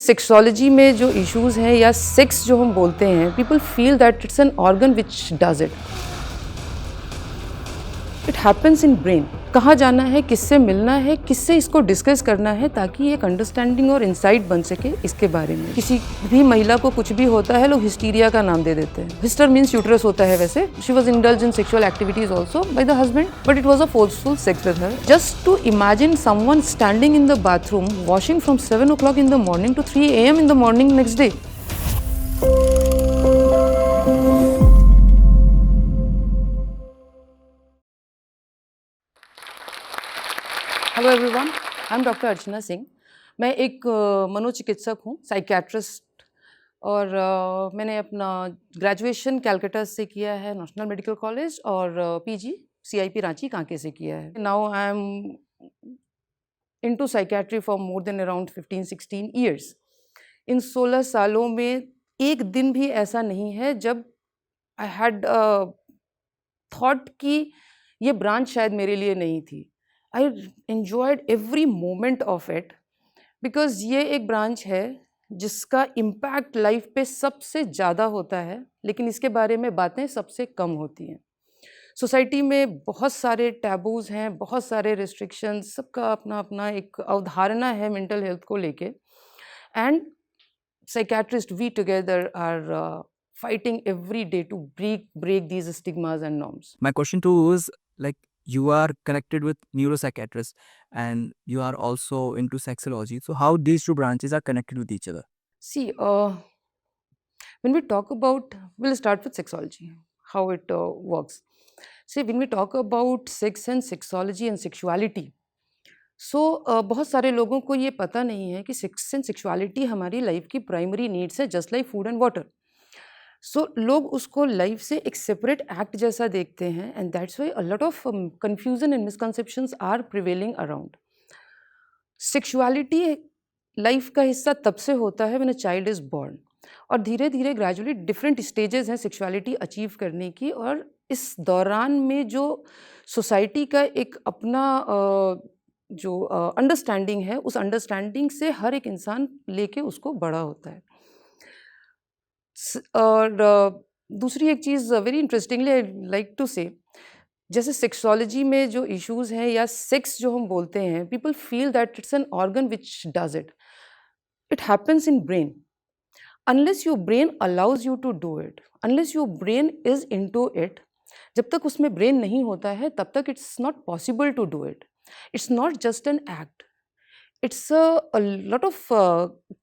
Sexology में जो issues हैं या सेक्स जो हम बोलते हैं, people feel that it's an organ which does it. It happens in brain. कहाँ जाना है, किससे मिलना है, किससे इसको डिस्कस करना है, ताकि एक अंडरस्टैंडिंग और इंसाइट बन सके इसके बारे में। किसी भी महिला को कुछ भी होता है, लोग हिस्टीरिया का नाम दे देते हैं। हिस्टर मीन्स यूट्रस होता है वैसे। She was indulge in sexual activities also by the husband, but it was a forceful sex with her. Just to imagine someone standing in the bathroom washing from 7 o'clock in the morning to 3 AM in the morning next day. Hello everyone, I am doctor Archana Singh. मैं एक मनोचिकित्सक हूँ, psychiatrist, और मैंने अपना graduation Calcutta से किया है, नेशनल मेडिकल कॉलेज, और पीजी CIP रांची कांके से किया है। Now I am into psychiatry for more than around 15-16 years. इन 16 सालों में एक दिन भी ऐसा नहीं है जब आई हैड थॉट कि ये ब्रांच शायद मेरे लिए नहीं थी। I enjoyed every moment of it because ये एक ब्रांच है जिसका इम्पैक्ट लाइफ पे सबसे ज़्यादा होता है, लेकिन इसके बारे में बातें सबसे कम होती हैं। सोसाइटी में बहुत सारे टैबूज़ हैं, बहुत सारे रिस्ट्रिक्शंस, सबका अपना अपना एक अवधारणा है मेंटल हेल्थ को लेके। And psychiatrist we together are fighting every day to break these stigmas and norms. My question to you is, like, you are connected with neuropsychiatrists and you are also into sexology. So how these two branches are connected with each other? See, when we talk about, we'll start with sexology, how it works. See, when we talk about sex and sexology and sexuality, so बहुत सारे लोगों को ये पता नहीं है कि sex and sexuality हमारी लाइफ की प्राइमरी नीड्स है, just like food and water. So लोग उसको लाइफ से एक सेपरेट एक्ट जैसा देखते हैं, and that's why a lot of confusion and misconceptions are prevailing around. Sexuality life का हिस्सा तब से होता है when a child is born, और धीरे धीरे ग्रेजुअली डिफरेंट स्टेजेस हैं सेक्सुअलिटी अचीव करने की, और इस दौरान में जो सोसाइटी का एक अपना जो अंडरस्टैंडिंग है, उस अंडरस्टैंडिंग से हर एक इंसान लेके उसको बड़ा होता है। और दूसरी एक चीज़ very interestingly I like to say, जैसे सेक्सोलॉजी में जो इश्यूज़ हैं या सेक्स जो हम बोलते हैं, people feel that it's an organ which does it. It happens in brain. Unless your brain allows you to do it, unless your brain is into it, जब तक उसमें ब्रेन नहीं होता है तब तक it's not possible to do it. It's not just an act, it's a lot of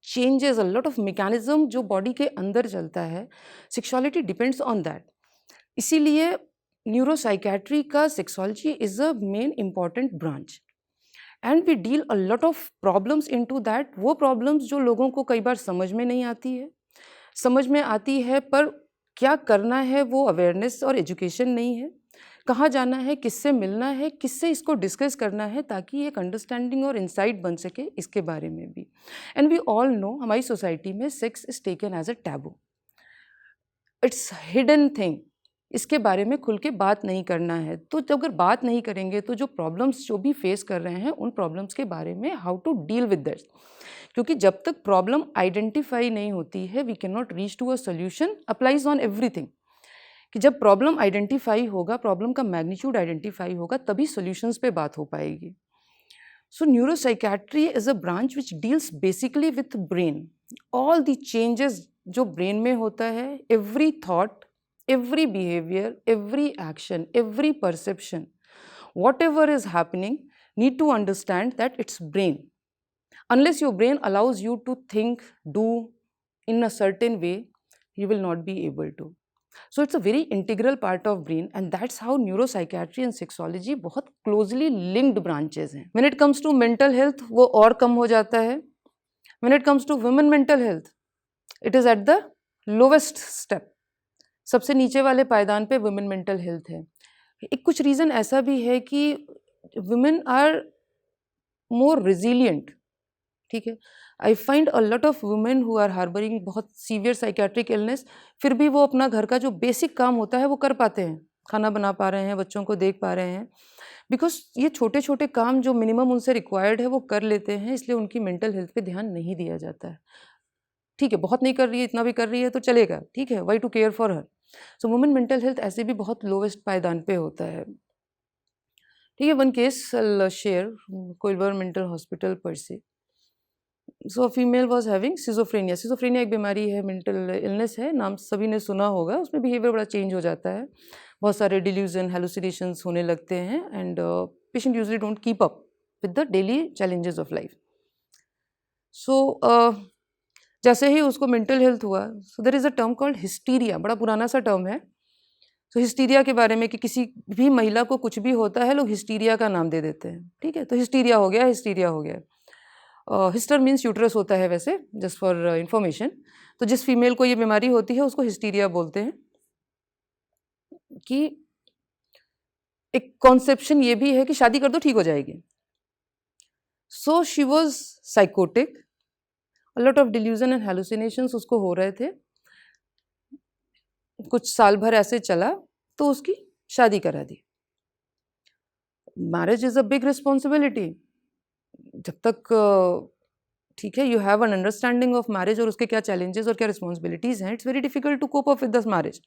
changes, a lot of mechanism जो body के अंदर चलता है। Sexuality depends on that. इसीलिए न्यूरोसाइकियाट्री का sexology is a main important branch, and we deal a lot of problems into that. वो problems जो लोगों को कई बार समझ में नहीं आती है, समझ में आती है पर क्या करना है वो अवेयरनेस और एजुकेशन नहीं है। कहाँ जाना है, किससे मिलना है, किससे इसको डिस्कस करना है, ताकि एक अंडरस्टैंडिंग और इंसाइट बन सके इसके बारे में भी। एंड वी ऑल नो हमारी सोसाइटी में sex is taken as a taboo, it's hidden thing. इसके बारे में खुल के बात नहीं करना है। तो जब अगर बात नहीं करेंगे तो जो प्रॉब्लम्स जो भी फेस कर रहे हैं, उन प्रॉब्लम्स के बारे में how to deal with that, क्योंकि जब तक प्रॉब्लम आइडेंटिफाई नहीं होती है we can not reach to a solution. Applies on everything कि जब प्रॉब्लम आइडेंटिफाई होगा, प्रॉब्लम का मैग्नीट्यूड आइडेंटिफाई होगा, तभी सॉल्यूशंस पे बात हो पाएगी। So neuropsychiatry is a branch which deals basically with brain. All the changes जो ब्रेन में होता है, every thought, every behavior, every action, every perception, whatever is happening, need to understand that it's brain. Unless your brain allows you to think, do in a certain way, you will not be able to. So it's a very integral part of brain, and that's how neuropsychiatry and sexology बहुत closely linked branches हैं. When it comes to mental health, वो और कम हो जाता है. When it comes to women mental health, it is at the lowest step. सबसे नीचे वाले पायदान पे वुमेन मेंटल हेल्थ है। एक कुछ रीज़न ऐसा भी है कि वुमेन आर मोर रिजिलियंट, ठीक है। I find a lot of women who are harbouring बहुत सीवियर साइकियाट्रिक इलनेस, फिर भी वो अपना घर का जो बेसिक काम होता है वो कर पाते हैं, खाना बना पा रहे हैं, बच्चों को देख पा रहे हैं, बिकॉज ये छोटे छोटे काम जो मिनिमम उनसे रिक्वायर्ड है वो कर लेते हैं, इसलिए उनकी मेंटल हेल्थ पे ध्यान नहीं दिया जाता है। ठीक है, बहुत नहीं कर रही है, इतना भी कर रही है तो चलेगा, ठीक है, why to care for her. So women mental health ऐसे भी बहुत लोवेस्ट पायदान पे होता है, ठीक है। One case share, Koilwar mental hospital पर से। So female was having schizophrenia. Schizophrenia एक बीमारी है, मेंटल इलनेस है, नाम सभी ने सुना होगा। उसमें बिहेवियर बड़ा चेंज हो जाता है, बहुत सारे डिल्यूजन, हेलुसिनेशंस होने लगते हैं, and patient usually don't keep up with the daily challenges of life. So जैसे ही उसको मेंटल हेल्थ हुआ, so there is a term called hysteria, बड़ा पुराना सा टर्म है। तो हिस्टीरिया के बारे में कि किसी भी महिला को कुछ भी होता है, लोग हिस्टीरिया का नाम दे देते हैं, ठीक है। तो हिस्टीरिया हो गया, हिस्टीरिया हो गया। हिस्टर मीन्स यूट्रस होता है वैसे, जस्ट फॉर इन्फॉर्मेशन। तो जिस फीमेल को ये बीमारी होती है उसको हिस्टीरिया बोलते हैं। कि एक कॉन्सेप्शन ये भी है कि शादी कर दो ठीक हो जाएगी। सो she was psychotic, a lot of delusion and hallucinations उसको हो रहे थे। कुछ साल भर ऐसे चला तो उसकी शादी करा दी। Marriage is a big responsibility. जब तक ठीक है, you have an understanding of marriage और उसके क्या चैलेंजेस और क्या रिस्पॉन्सिबिलिटीज हैं, it's very difficult to cope up with this marriage.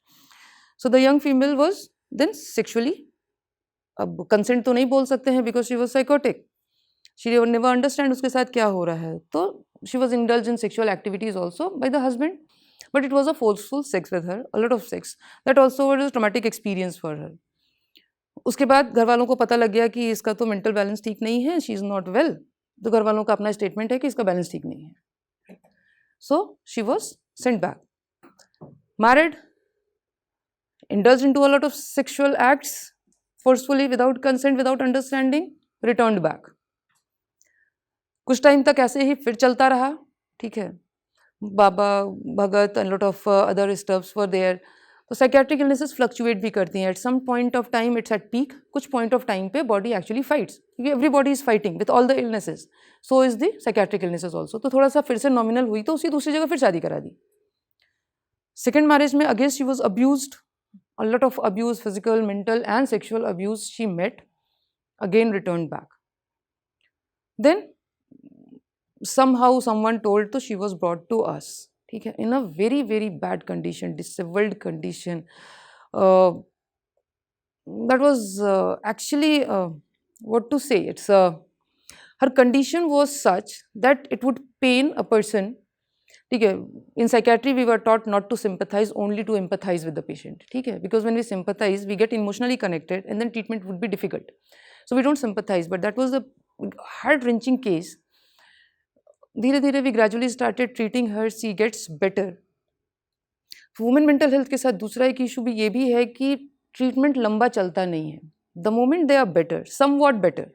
So the young female was then sexually, अब कंसेंट तो नहीं बोल सकते हैं because she was psychotic, she never understand उसके साथ क्या हो रहा है। तो she was indulge in sexual activities also by the husband, but it was a forceful sex with her, a lot of sex, that also was a traumatic experience for her. उसके बाद घर वालों को पता लग गया कि इसका तो मेंटल बैलेंस ठीक नहीं है, शी इज़ नॉट वेल। तो घर वालों का अपना स्टेटमेंट है कि इसका बैलेंस ठीक नहीं है। So she was sent back, married, indulged into a lot of sexual acts forcefully without consent, without understanding, returned back. कुछ टाइम तक ऐसे ही फिर चलता रहा, ठीक है। बाबा भगत and lot of other stuffs were there. तो साइकेट्रिक इलनेसेस फ्लक्चुएट भी करती हैं, at some point of time it's at peak, कुछ पॉइंट ऑफ टाइम पे बॉडी एक्चुअली फाइट्स, क्योंकि every body is fighting with all the illnesses, so is the psychiatric illnesses also. तो थोड़ा सा फिर से नॉमिनल हुई तो उसी दूसरी जगह फिर शादी करा दी। सेकेंड मैरिज में again she was abused, a lot of abuse, physical, mental and sexual abuse she met, again returned back. Then somehow someone told, so she was brought to us, ठीक है, in a very very bad condition, disheveled condition. uh, that was actually what to say, it's her condition was such that it would pain a person, ठीक है। In psychiatry we were taught not to sympathize, only to empathize with the patient, ठीक है। Because when we sympathize we get emotionally connected and then treatment would be difficult, so we don't sympathize, but that was the heart wrenching case. धीरे धीरे we gradually started treating her, she gets better. Women mental health के साथ दूसरा एक issue भी ये भी है कि ट्रीटमेंट लंबा चलता नहीं है। The moment they are better, somewhat better,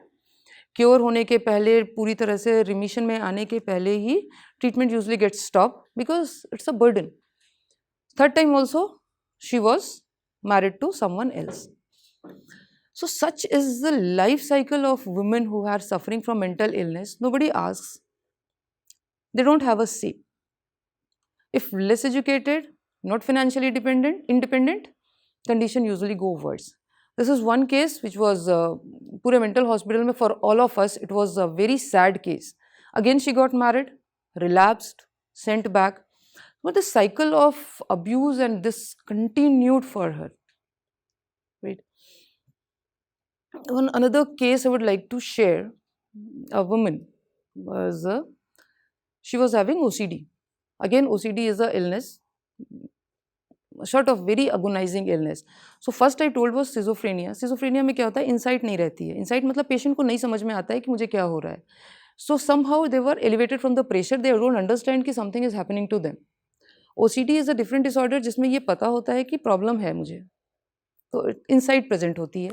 cure होने के पहले, पूरी तरह से रिमिशन में आने के पहले ही treatment usually gets stop because it's a burden. Third time also she was married to someone else. So such is the life cycle of women who are suffering from mental illness. Nobody asks, they don't have a say. If less educated, not financially independent, condition usually go worse. This is one case which was पूरे mental hospital में, for all of us it was a very sad case. Again she got married, relapsed, sent back, but the cycle of abuse and this continued for her, right? One another case I would like to share, a woman was she was having OCD. Again OCD is a illness, sort of very agonizing illness. So first I told was schizophrenia. Schizophrenia में क्या होता है, insight नहीं रहती है। insight मतलब patient को नहीं समझ में आता है कि मुझे क्या हो रहा है। So somehow they were elevated from the pressure, they don't understand कि something is happening to them. OCD is a different disorder जिसमें ये पता होता है कि problem है मुझे, तो insight present होती है।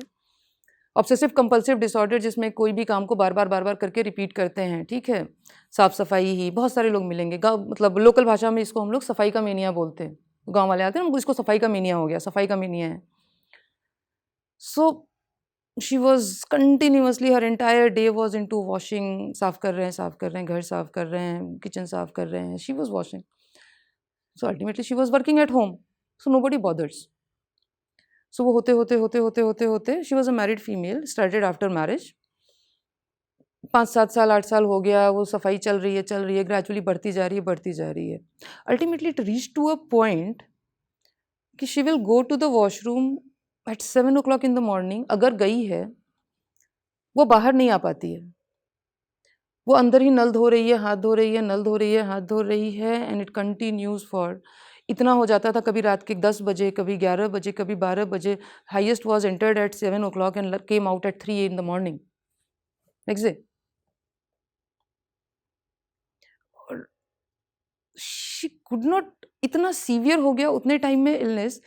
ऑब्सेसिव कंपल्सिव डिसऑर्डर जिसमें कोई भी काम को बार बार करके रिपीट करते हैं, ठीक है। साफ सफाई ही, बहुत सारे लोग मिलेंगे, गाँव मतलब लोकल भाषा में इसको हम लोग सफाई का मेनिया बोलते हैं। गांव वाले आते हैं ना, इसको सफाई का मेनिया हो गया, सफाई का मेनिया है। सो शी वॉज कंटिन्यूसली, हर entire day was in to washing, साफ कर रहे हैं, घर साफ कर रहे हैं, किचन साफ कर रहे हैं, she was washing. So ultimately she was working at home, so no body bothers. So वो होते she was a married female, started after marriage. 5-7 साल 8 साल हो गया, वो सफाई चल रही है, ग्रेजुअली बढ़ती जा रही है। Ultimately it reach to a point कि she will go to the washroom at 7 o'clock in the morning. अगर गई है, वो बाहर नहीं आ पाती है। वो अंदर ही नल धो रही है, हाथ धो रही है, नल धो रही है, हाथ धो रही है, एंड इट कंटिन्यूज फॉर, इतना हो जाता था कभी रात के 10 बजे, कभी 11 बजे, कभी 12 बजे। Highest was entered at 7 o'clock and came out at 3 in the morning next day. और शी कुड नॉट, इतना सीवियर हो गया उतने टाइम में इलनेस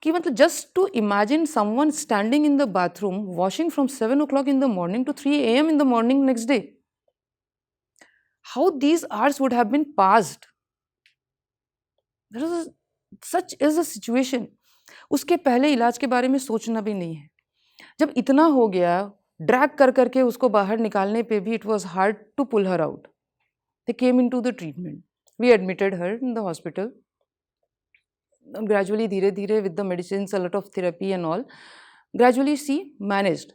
कि मतलब just to imagine someone standing in the bathroom washing from 7 o'clock in the morning to 3 AM in the morning next day, how these hours would have been passed. Such is a situation. उसके पहले इलाज के बारे में सोचना भी नहीं है। जब इतना हो गया, ड्रैग कर करके उसको बाहर निकालने पे भी it was hard to pull her out. They came in to the treatment, we admitted her in the hospital. Gradually धीरे धीरे with the medicine, a lot of therapy and all, gradually she managed.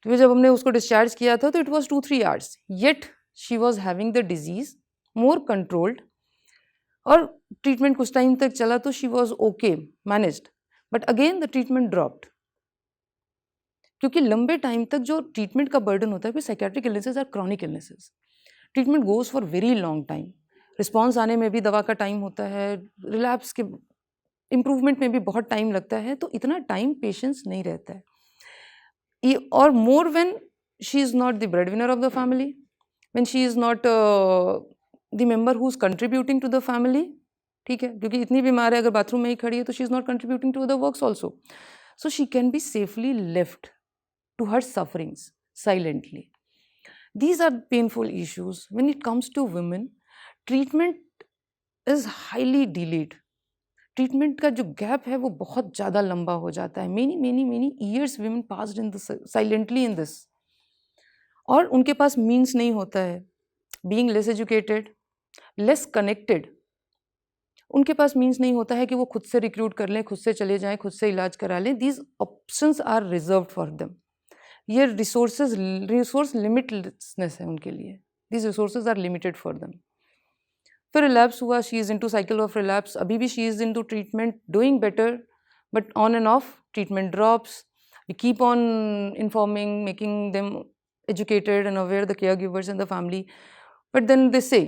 तो जब हमने उसको discharge किया था तो it was 2-3 hours, yet she was having the disease more controlled. और ट्रीटमेंट कुछ टाइम तक चला तो she was okay, managed, but again the treatment dropped. क्योंकि लंबे टाइम तक जो ट्रीटमेंट का बर्डन होता है, कोई psychiatric illnesses are chronic illnesses, treatment goes for very long time. Response आने में भी दवा का टाइम होता है, रिलैप्स के इम्प्रूवमेंट में भी बहुत टाइम लगता है, तो इतना टाइम पेशेंस नहीं रहता है। और more when she is not the bread winner of the family, when she is not the member who is contributing to the family, ठीक है, क्योंकि इतनी बीमार है, अगर बाथरूम में ही खड़ी है तो she is not contributing to the works also, so she can be safely left to her sufferings silently. These are painful issues. When it comes to women, treatment is highly delayed. Treatment का जो gap है वो बहुत ज़्यादा लंबा हो जाता है। many years women passed in this silently in this, और उनके पास मीन्स नहीं होता है। Being less educated, less connected, उनके पास मीन्स नहीं होता है कि वो खुद से रिक्रूट कर लें, खुद से चले जाएं, खुद से इलाज करा लें। These options are reserved for them. ये रिसोर्स लिमिटलेसनेस है उनके लिए। These resources are limited for them. फिर रिलैप्स हुआ, she is into cycle of relapse. अभी भी she is into treatment, doing better, but on and off treatment drops. We keep on informing, making them educated and aware, the caregivers and the family, but then they say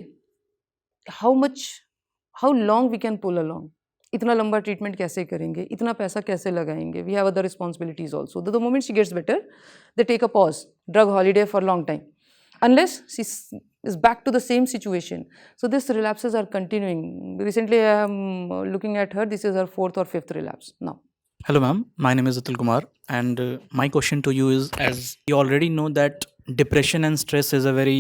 how long we can pull along. इतना लंबा treatment कैसे करेंगे, इतना पैसा कैसे लगाएंगे? We have other responsibilities also. The moment she gets better, they take a pause, drug holiday for long time, unless she is back to the same situation. So this relapses are continuing. Recently I am looking at her, this is her 4th or 5th relapse now. Hello ma'am, my name is Atul Kumar, and my question to you is, as we already know that depression and stress is a very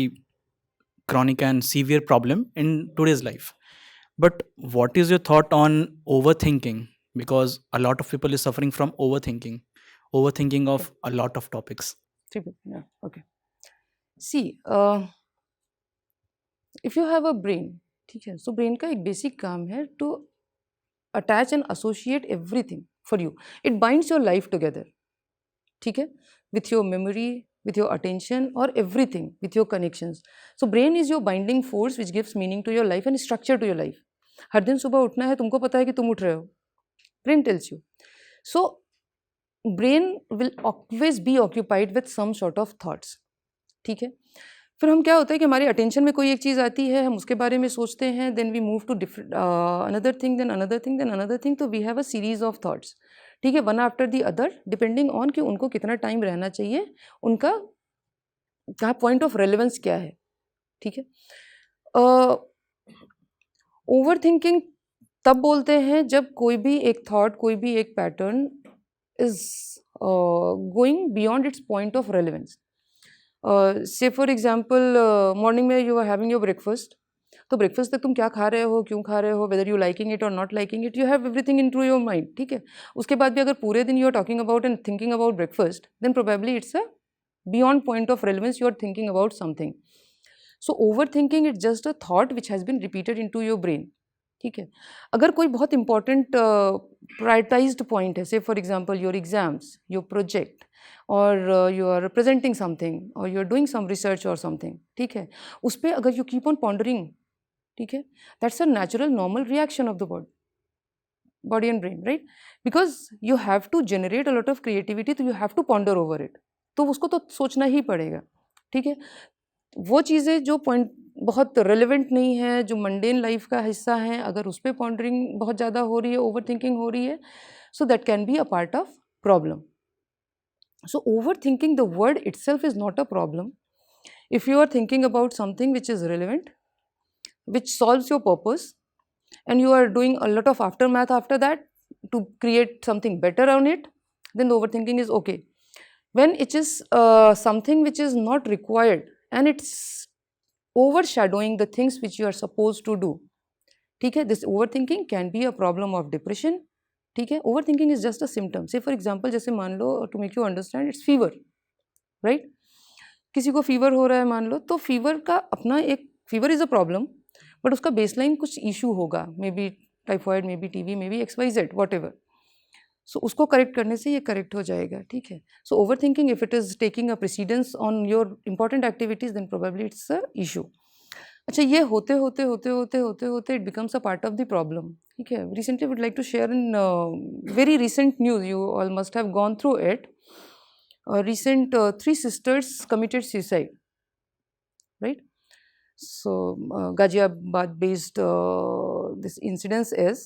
chronic and severe problem in today's life, but what is your thought on overthinking? Because a lot of people is suffering from overthinking of a lot of topics. Yeah, okay. See, if you have a brain, ठीक है, so brain का एक basic काम है to attach and associate everything for you. It binds your life together, ठीक है, with your memory, with your attention, or everything, with your connections. So brain is your binding force which gives meaning to your life and structure to your life. हर दिन सुबह उठना है, तुमको पता है कि तुम उठ रहे हो, brain tells you. So brain will always be occupied with some sort of thoughts, ठीक है। फिर हम क्या होता है कि हमारी अटेंशन में कोई एक चीज़ आती है, हम उसके बारे में सोचते हैं, then we move to different another thing, then another thing, then another thing. तो we have a series of thoughts, ठीक है, one after the other, depending on कि उनको कितना टाइम रहना चाहिए, उनका क्या पॉइंट ऑफ रेलेवेंस क्या है, ठीक है। ओवर थिंकिंग तब बोलते हैं जब कोई भी एक थॉट, कोई भी एक pattern is going beyond its point of relevance. Say for example morning में you are having your breakfast, तो ब्रेकफास्ट तक तुम क्या खा रहे हो, क्यों खा रहे हो, वेदर यू लाइकिंग इट और not liking it, you have everything in to your mind, ठीक है। उसके बाद भी अगर पूरे दिन you are talking about and thinking about breakfast, then probably it's a beyond point of relevance, you are thinking about something. So over thinking it's just a thought which has been repeated in to your brain, ठीक है। अगर कोई बहुत important prioritised point है, say for example your exams, your project, और you are presenting something और you are doing some research और something, ठीक है, उस पर अगर यू कीप ऑन पॉन्डरिंग, ठीक है, that's a natural normal reaction of the body and brain, right? Because you have to generate a lot of creativity, तो you have to ponder over it, तो उसको तो सोचना ही पड़ेगा, ठीक है। वो चीज़ें जो पॉइंट बहुत रेलिवेंट नहीं है, जो मंडेन लाइफ का हिस्सा है, अगर उस पर पॉन्डरिंग बहुत ज़्यादा हो रही है, ओवर थिंकिंग हो रही है, so that can be a part of problem. So overthinking, the word itself is not a problem. If you are thinking about something which is relevant, which solves your purpose, and you are doing a lot of aftermath after that to create something better on it, then the overthinking is okay. When it is something which is not required and it's overshadowing the things which you are supposed to do, ठीक है, this overthinking can be a problem of depression. ठीक है, overthinking is just a symptom. Say for example, जैसे मान लो, to make you understand, it's fever, right? किसी को fever हो रहा है मान लो, तो फीवर का अपना एक, fever is a problem, but उसका बेसलाइन कुछ इशू होगा, may be typhoid, may be TB, may be XYZ, what ever. So उसको करेक्ट करने से ये करेक्ट हो जाएगा, ठीक है. So over thinking, if it is taking a precedence on your important activities, then probably it's a issue. अच्छा, ये होते होते होते होते होते होते it becomes a part of the problem, ठीक है. Recently would like to share in very recent news, you all must have gone through it. Recent 3 sisters committed suicide, right? So Ghaziabad based this incidence is.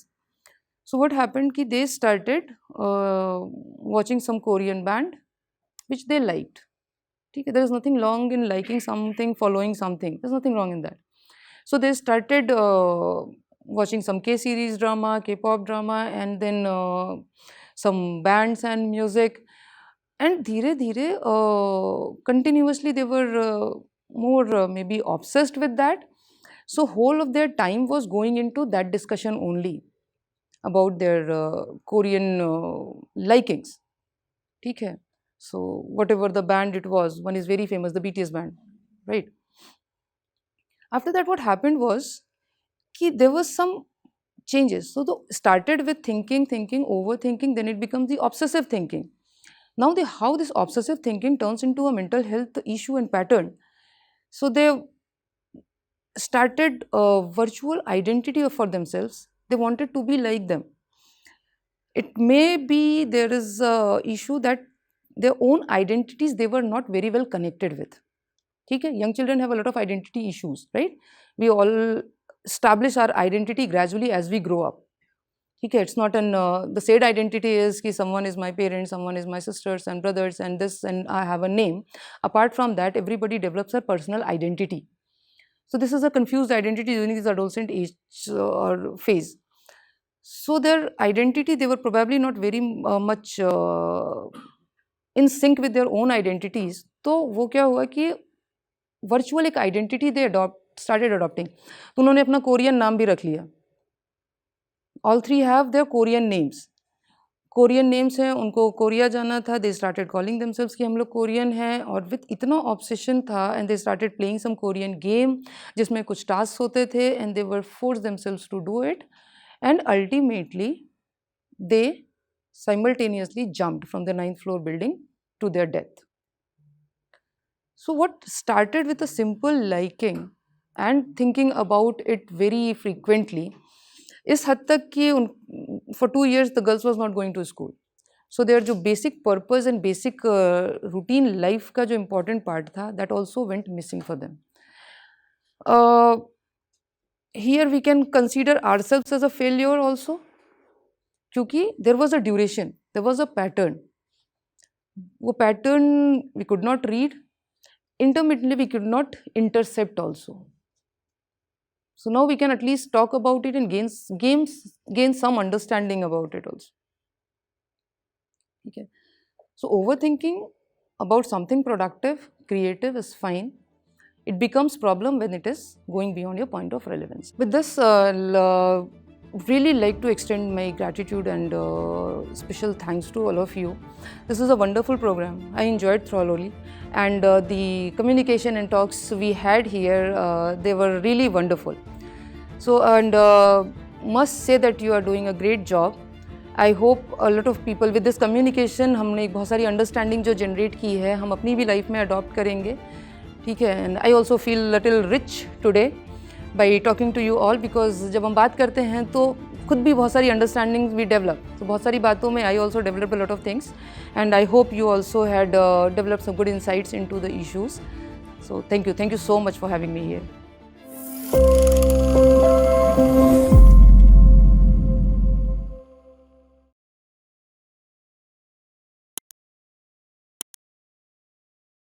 So what happened ki they started watching some Korean band which they liked. Okay? There is nothing wrong in liking something, following something, there is nothing wrong in that. So they started watching some K-series drama, K-pop drama, and then some bands and music. And धीरे धीरे continuously they were more maybe obsessed with that. So whole of their time was going into that discussion only about their Korean likings. ठीक है. So whatever the band it was, one is very famous, the BTS band, right? After that, what happened was कि there was some changes. So the started with thinking, overthinking, then it becomes the obsessive thinking. Now, how this obsessive thinking turns into a mental health issue and pattern. So they started a virtual identity for themselves. They wanted to be like them. It may be there is a issue that their own identities they were not very well connected with. Okay? Young children have a lot of identity issues, right? We all establish our identity gradually as we grow up. Okay, it's not an the said identity is कि someone is my parents, someone is my sisters and brothers and this, and I have a name. Apart from that, everybody develops a personal identity. So this is a confused identity during this adolescent age or phase. So their identity, they were probably not very much in sync with their own identities. तो वो क्या हुआ कि virtual एक identity they started adopting. तो उन्होंने अपना Korean नाम भी रख लिया. All three have their Korean names. Korean names हैं, उनको कोरिया जाना था, दे स्टार्टेड कॉलिंग देमसेल्व्स कि हम लोग कोरियन हैं, और विद इतना ऑब्सेशन था, and they started playing some Korean game जिसमें कुछ टास्क होते थे, and they were force themselves to do it, and ultimately they simultaneously jumped from the 9th floor building to their death. So what started with a simple liking and thinking about it very frequently, इस हद तक कि for 2 years the girls was not going to school. So their जो basic purpose and basic routine life का जो important part था, that also went missing for them. Here we can consider ourselves as a failure also, क्योंकि there was a duration, there was a pattern. वो pattern we could not read, intermittently we could not intercept also. So now we can at least talk about it and gain some understanding about it also. Okay. So overthinking about something productive, creative is fine. It becomes problem when it is going beyond your point of relevance. With this, I'll really like to extend my gratitude and special thanks to all of you. This is a wonderful program. I enjoyed thoroughly, and the communication and talks we had here, they were really wonderful. So, and must say that you are doing a great job. I hope a lot of people with this communication हमने एक बहुत सारी understanding जो generate की है हम अपनी भी लाइफ में अडॉप्ट करेंगे, ठीक है. And I also feel little rich today by talking to you all, because जब हम बात करते हैं तो खुद भी बहुत सारी अंडरस्टैंडिंग वी डेवलप. तो बहुत सारी बातों में I also develop a lot of things and I hope you also had develop some good insights in to the issues. So thank you so much for having me here.